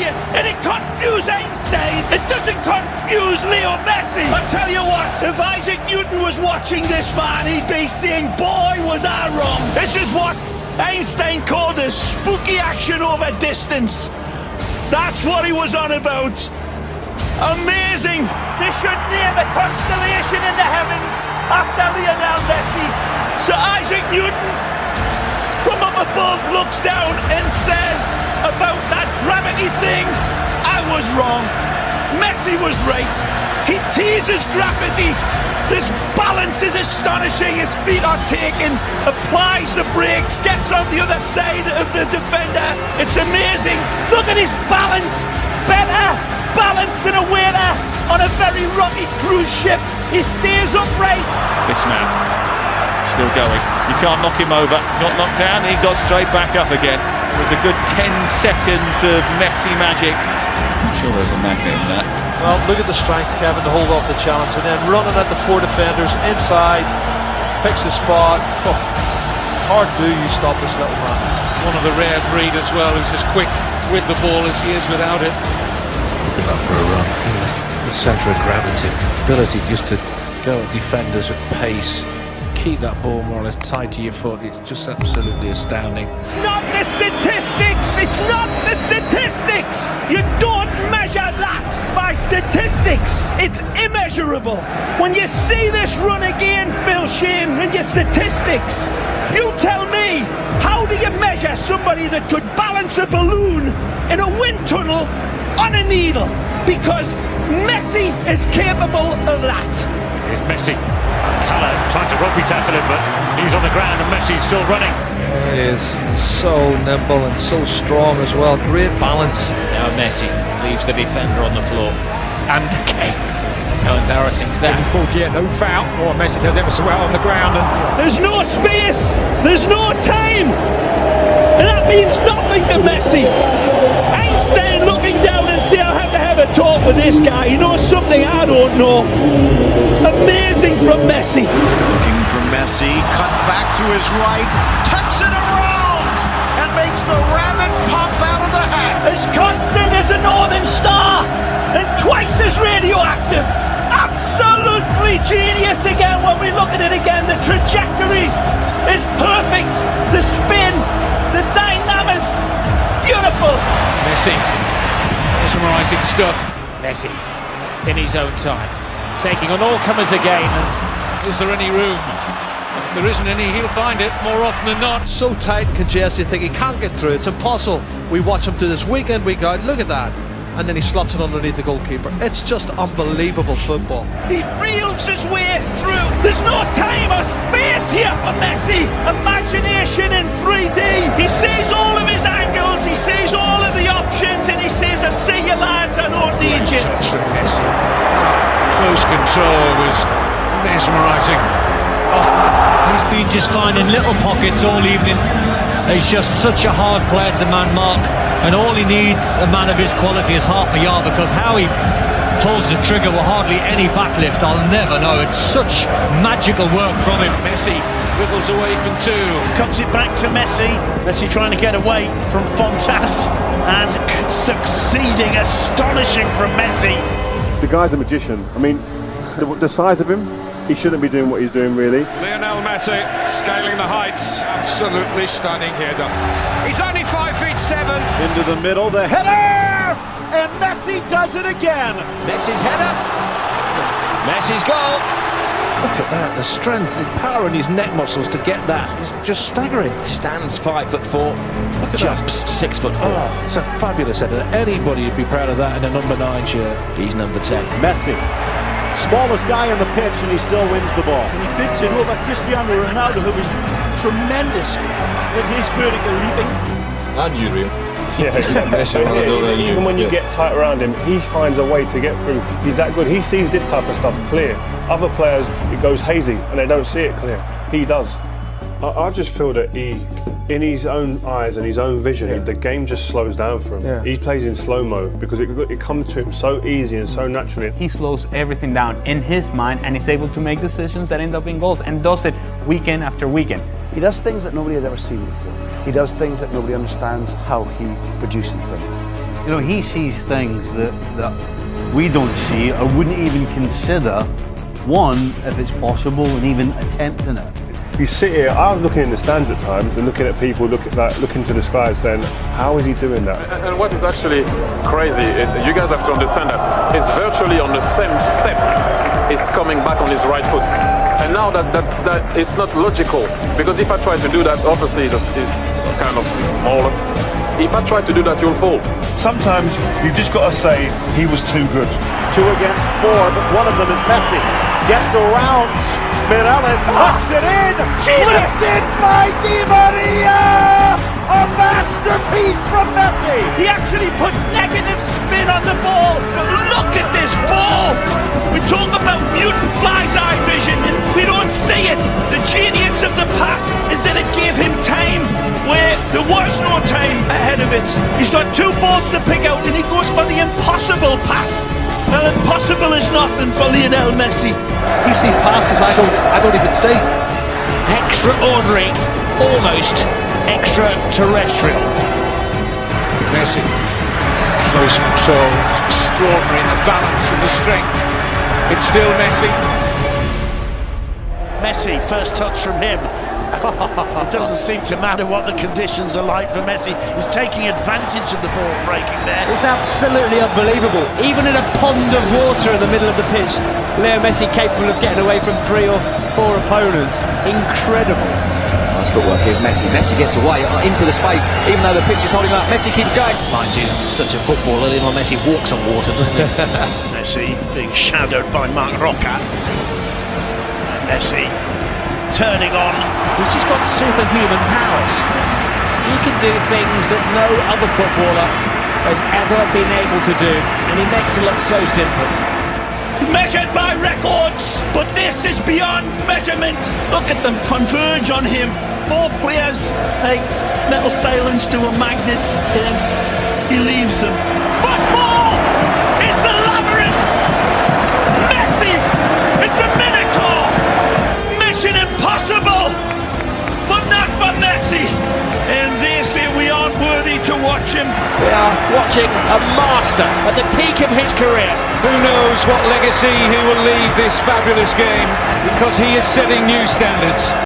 genius, and it confused Einstein. It doesn't confuse Leo Messi. I tell you what, if Isaac Newton was watching this man, he'd be saying, boy, was I wrong. This is what Einstein called a spooky action over distance. That's what he was on about. Amazing. They should name a constellation in the heavens after Lionel Messi. Sir Isaac Newton from up above looks down and says about that gravity thing, I was wrong. Messi was right. He teases gravity. This balance is astonishing. His feet are taken, applies the brakes, gets on the other side of the defender. It's amazing. Look at his balance. Better balance than a waiter on a very rocky cruise ship. He stays upright. This man still going. You can't knock him over. Got knocked down, he got straight back up again. It was a good 10 seconds of Messi magic. I'm sure there's a magnet in that. Well, look at the strength, Kevin, to hold off the challenge, and then running at the 4 defenders inside, picks the spot. Oh, hard do you stop this little man. One of the rare breed as well, who's as quick with the ball as he is without it. Look at that for a run. The centre of gravity, ability just to go at defenders at pace, keep that ball more or less tied to your foot. It's just absolutely astounding. It's not the statistics. It's not the statistics. You don't measure that by statistics. It's immeasurable. When you see this run again, Phil Shane, in your statistics, you tell me, how do you measure somebody that could balance a balloon in a wind tunnel on a needle? Because Messi is capable of that. Here's Messi. Calla trying to rugby tackle him, but he's on the ground and Messi's still running. He is so nimble and so strong as well. Great balance. Now Messi leaves the defender on the floor. And Kane. How embarrassing is that? No foul. Oh, Messi does ever so well on the ground. And there's no space. There's no time. And that means nothing to Messi. Einstein looking down and say, I have to have a talk with this guy. He knows something I don't know. Amazing from Messi. Looking for Messi, cuts back to his right, tucks it around, and makes the rabbit pop out of the hat. As constant as a northern star, and twice as radioactive. Absolutely genius again when we look at it again. The trajectory is perfect. The spin, the dynamics, beautiful. Messi, mesmerising stuff. Messi, in his own time, taking on all comers again. And is there any room? If there isn't any, he'll find it more often than not. So tight and congested, you think he can't get through. It's impossible. We watch him do this week in, week out. Look at that. And then he slots it underneath the goalkeeper. It's just unbelievable football. He reels his way through. There's no time or space here for Messi. Imagination in 3D. He sees all of his angles, he sees all of the options, and he says, I see you lads, I don't need you. Touch from Messi. Close control was mesmerising. He's been just finding little pockets all evening. He's just such a hard player to man mark, and all he needs, a man of his quality, is half a yard, because how he pulls the trigger with hardly any backlift, I'll never know. It's such magical work from him. Messi wiggles away from two. Comes it back to Messi. Messi trying to get away from Fontas and succeeding. Astonishing from Messi. The guy's a magician. I mean, the size of him, he shouldn't be doing what he's doing, really. Lionel Messi scaling the heights. Absolutely stunning header. He's only 5'7". Into the middle, the header! And Messi does it again. Messi's header. Messi's goal. Look at that, the strength, the power in his neck muscles to get that. It's just staggering. Stands 5'4". Look at Jumps that. 6'4". Oh, it's a fabulous header. Anybody would be proud of that in a number 9 shirt. He's number 10. Messi, smallest guy on the pitch, and he still wins the ball. And he beats it over Cristiano Ronaldo, who was tremendous with his vertical leaping. And you, Rio. Yeah, even when you get tight around him, he finds a way to get through. He's that good. He sees this type of stuff clear. Other players, it goes hazy and they don't see it clear. He does. I just feel that in his own eyes and his own vision, the game just slows down for him. Yeah. He plays in slow-mo because it comes to him so easy and so naturally. He slows everything down in his mind and is able to make decisions that end up in goals, and does it weekend after weekend. He does things that nobody has ever seen before. He does things that nobody understands how he produces them. You know, he sees things that we don't see or wouldn't even consider, one, if it's possible, and even attempting it. You sit here, I was looking in the stands at times and looking at people looking to the sky saying, how is he doing that? And what is actually crazy, you guys have to understand that it's virtually on the same step. He's coming back on his right foot. And now that it's not logical, because if I try to do that, obviously it's kind of smaller. If I try to do that, you'll fall. Sometimes you've just got to say he was too good. 2 against 4, but one of them is Messi. Gets around. Mireles tucks it in. Listen by Di Maria. A masterpiece from Messi. He actually puts negative spin on the ball. But look at this ball. We talk about mutant fly's eye vision and we don't see it. The genius of the pass is that it gave him time where there was no time ahead of it. He's got 2 balls to pick out and he goes for the impossible pass. Well, impossible is nothing for Lionel Messi. You see passes I don't even see. Extraordinary, almost extraterrestrial. Messi, close control, extraordinary in the balance and the strength. It's still Messi. Messi, first touch from him. It doesn't seem to matter what the conditions are like for Messi. He's taking advantage of the ball breaking there. It's absolutely unbelievable. Even in a pond of water in the middle of the pitch, Leo Messi capable of getting away from 3 or 4 opponents. Incredible. Nice footwork. Here's Messi. Messi gets away into the space, even though the pitch is holding up. Messi keeps going. Mind you, such a footballer, Lionel Messi walks on water, doesn't he? Messi being shadowed by Marc Roca. And Messi turning on. He's just got superhuman powers. He can do things that no other footballer has ever been able to do, and he makes it look so simple. Measured by records, but this is beyond measurement. Look at them converge on him. 4 players like metal filings to a magnet, and he leaves them. Football is the labyrinth. Messi is the Minotaur. Mission impossible, but not for Messi. And they say we aren't worthy to watch him. We are watching a master at the peak of his career. Who knows what legacy he will leave this fabulous game, because he is setting new standards.